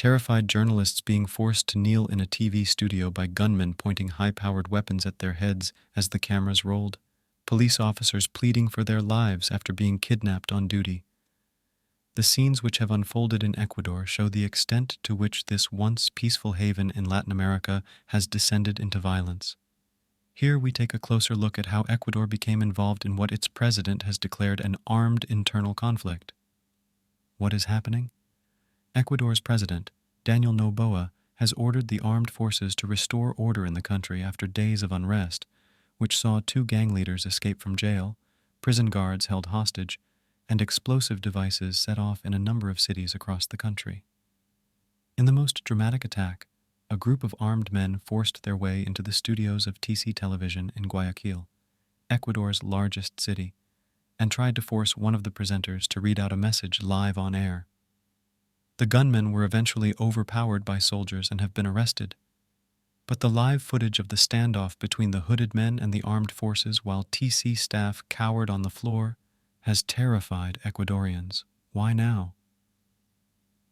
terrified journalists being forced to kneel in a TV studio by gunmen pointing high-powered weapons at their heads as the cameras rolled, police officers pleading for their lives after being kidnapped on duty. The scenes which have unfolded in Ecuador show the extent to which this once peaceful haven in Latin America has descended into violence. Here we take a closer look at how Ecuador became involved in what its president has declared an armed internal conflict. What is happening? Ecuador's president, Daniel Noboa, has ordered the armed forces to restore order in the country after days of unrest, which saw 2 gang leaders escape from jail, prison guards held hostage, and explosive devices set off in a number of cities across the country. In the most dramatic attack, a group of armed men forced their way into the studios of TC Television in Guayaquil, Ecuador's largest city, and tried to force one of the presenters to read out a message live on air. The gunmen were eventually overpowered by soldiers and have been arrested. But the live footage of the standoff between the hooded men and the armed forces while TC staff cowered on the floor has terrified Ecuadorians. Why now?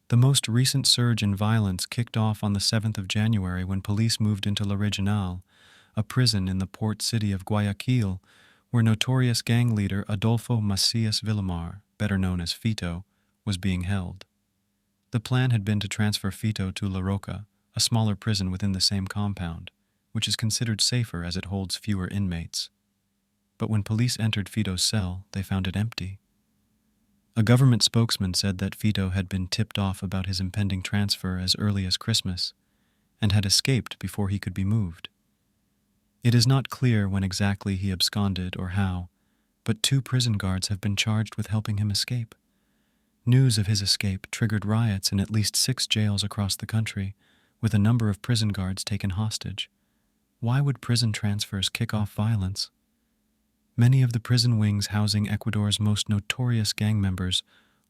The most recent surge in violence kicked off on the 7th of January when police moved into La Regional, a prison in the port city of Guayaquil, where notorious gang leader Adolfo Macias Villamar, better known as Fito, was being held. The plan had been to transfer Fito to La Roca, a smaller prison within the same compound, which is considered safer as it holds fewer inmates. But when police entered Fito's cell, they found it empty. A government spokesman said that Fito had been tipped off about his impending transfer as early as Christmas and had escaped before he could be moved. It is not clear when exactly he absconded or how, but 2 prison guards have been charged with helping him escape. News of his escape triggered riots in at least 6 jails across the country, with a number of prison guards taken hostage. Why would prison transfers kick off violence? Many of the prison wings housing Ecuador's most notorious gang members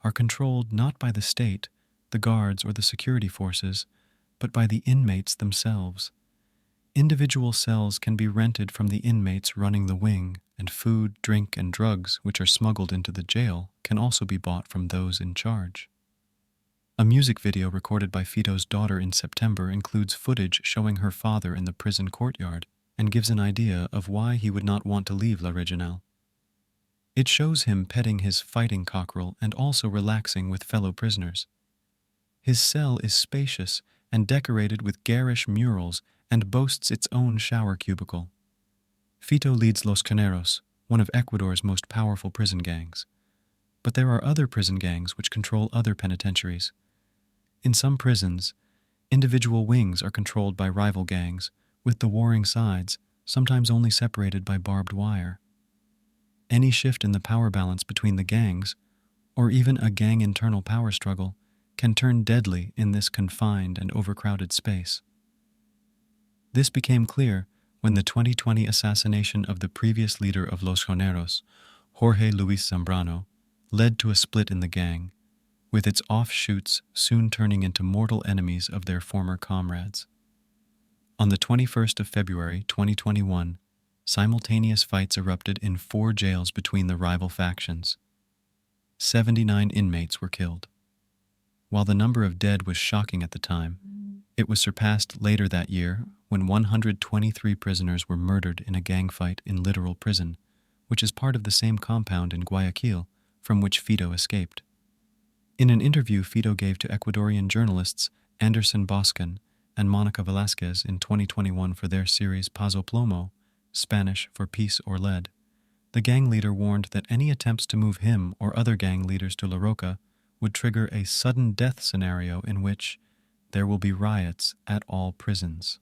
are controlled not by the state, the guards, or the security forces, but by the inmates themselves. Individual cells can be rented from the inmates running the wing, and food, drink, and drugs, which are smuggled into the jail, can also be bought from those in charge. A music video recorded by Fito's daughter in September includes footage showing her father in the prison courtyard and gives an idea of why he would not want to leave La Regional. It shows him petting his fighting cockerel and also relaxing with fellow prisoners. His cell is spacious and decorated with garish murals and boasts its own shower cubicle. Fito leads Los Carneros, one of Ecuador's most powerful prison gangs. But there are other prison gangs which control other penitentiaries. In some prisons, individual wings are controlled by rival gangs, with the warring sides sometimes only separated by barbed wire. Any shift in the power balance between the gangs, or even a gang internal power struggle, can turn deadly in this confined and overcrowded space. This became clear when the 2020 assassination of the previous leader of Los Carneros, Jorge Luis Zambrano, led to a split in the gang, with its offshoots soon turning into mortal enemies of their former comrades. On the 21st of February 2021, simultaneous fights erupted in 4 jails between the rival factions. 79 inmates were killed. While the number of dead was shocking at the time, it was surpassed later that year when 123 prisoners were murdered in a gang fight in Literal Prison, which is part of the same compound in Guayaquil from which Fito escaped. In an interview Fito gave to Ecuadorian journalists Anderson Boscan and Monica Velasquez in 2021 for their series Paso Plomo, Spanish for Peace or Lead, the gang leader warned that any attempts to move him or other gang leaders to La Roca would trigger a sudden death scenario in which there will be riots at all prisons.